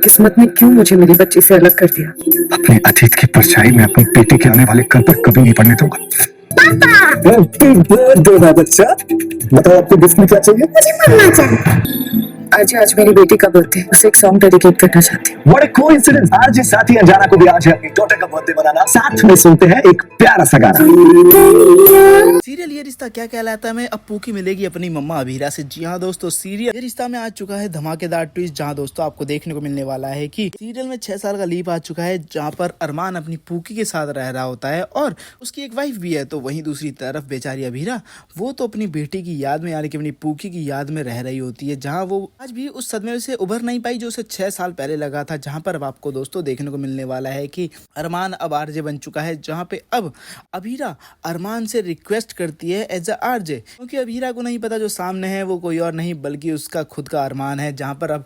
किस्मत ने क्यों मुझे मेरी बच्ची से अलग कर दिया। अपने अतीत की परछाई में अपनी बेटी के आने वाले कल पर कभी नहीं पड़ने दूंगा। हैप्पी बर्थडे बच्चा। बताओ आपको गिफ्ट में क्या चाहिए? मुझे मम्मा चाहिए। आज मेरी बेटी का बर्थडे, उसे एक सॉन्ग डेडिकेट करना चाहती हूँ। What a coincidence! आज जिस साथी अंजाना को भी आज है अपनी डॉटर का बर्थडे मनाना, साथ में सुनते हैं एक प्यारा सा गाना। सीरियल ये रिश्ता क्या कहलाता है में अब पूकी मिलेगी अपनी मम्मा अभीरा से। जी हाँ दोस्तों, सीरियल ये रिश्ता में आ चुका है धमाकेदार ट्विस्ट, जहाँ दोस्तों आपको देखने को मिलने वाला है कि सीरियल में 6 साल का लीप आ चुका है, जहाँ पर अरमान अपनी पूकी के साथ रह रहा होता है और उसकी एक वाइफ भी है। तो वहीं दूसरी तरफ बेचारी अभीरा, वो तो अपनी बेटी की याद में यानी कि अपनी पूकी की याद में रह रही होती है, जहाँ वो आज भी उस सदमे से उभर नहीं पाई जो उसे 6 साल पहले लगा था। जहाँ पर अब आपको दोस्तों देखने को मिलने वाला है कि अरमान अब आरजे बन चुका है, जहाँ पे अब अभीरा अरमान से रिक्वेस्ट करती है एज अ आरजे, क्योंकि अभीरा को नहीं पता जो सामने है वो कोई और नहीं बल्कि उसका खुद का अरमान है। जहाँ पर अब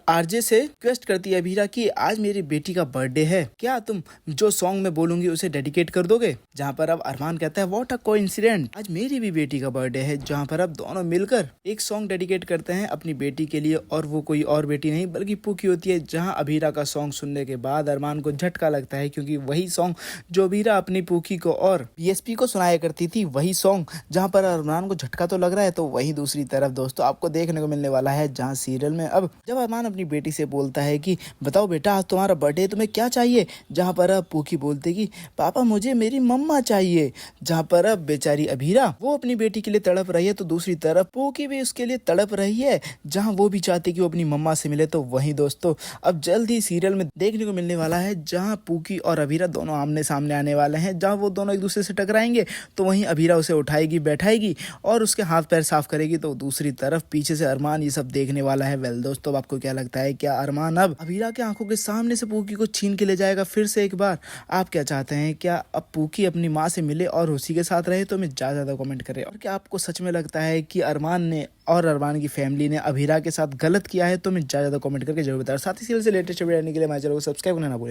आरजे से रिक्वेस्ट करती है अभीरा कि आज मेरी बेटी का बर्थडे है, क्या तुम जो सॉन्ग में बोलूंगी उसे डेडिकेट कर दोगे। जहाँ पर अब अरमान कहता है व्हाट अ कोइंसिडेंट, आज मेरी भी बेटी का बर्थडे है। जहाँ पर अब दोनों मिलकर एक सॉन्ग डेडिकेट करते हैं अपनी बेटी के लिए, और वो कोई और बेटी नहीं बल्कि पूकी होती है। जहाँ अभीरा का सॉन्ग सुनने के बाद अरमान को झटका लगता है, क्योंकि वही सॉन्ग जो अभीरा अपनी पूकी को और बीएसपी को सुनाया करती थी, वही सॉन्ग। जहाँ पर अरमान को झटका तो लग रहा है, तो वही दूसरी तरफ दोस्तों आपको देखने को मिलने वाला है जहाँ सीरियल में अब जब अरमान अपनी बेटी से बोलता है कि बताओ बेटा आज तुम्हारा बर्थडे, तुम्हें क्या चाहिए। जहाँ पर अब पूकी बोलती कि पापा मुझे मेरी मम्मा चाहिए। जहाँ पर अब बेचारी अभीरा वो अपनी बेटी के लिए तड़प रही है, तो दूसरी तरफ पूकी भी उसके लिए तड़प रही है, जहाँ वो भी चाहती कि वो अपनी मम्मा से मिले। तो वहीं दोस्तों अब जल्द ही सीरियल में देखने को मिलने वाला है जहाँ पूकी और अभीरा दोनों आमने सामने आने वाले हैं, जहाँ वो दोनों एक दूसरे से टकराएंगे। तो वहीं अभीरा उसे उठाएगी, बैठाएगी और उसके हाथ पैर साफ करेगी, तो दूसरी तरफ पीछे से अरमान ये सब देखने वाला है। वेल दोस्तों, आपको क्या लगता है, क्या अरमान अब अभीरा के आंखों के सामने से पूकी को छीन के ले जाएगा फिर से एक बार? आप क्या चाहते हैं, क्या अब पूकी अपनी माँ से मिले और उसी के साथ रहे? तो हमें ज्यादा कमेंट करें। और क्या आपको सच में लगता है कि अरमान ने और अरमान की फैमिली ने अभीरा के साथ गलत किया है? तो हमें ज्यादा कमेंट करके जरूर बताएं। साथ ही सीरियल से लेटेस्ट वीडियो आने के लिए हमारे चैनल को सब्सक्राइब करना ना भूलें।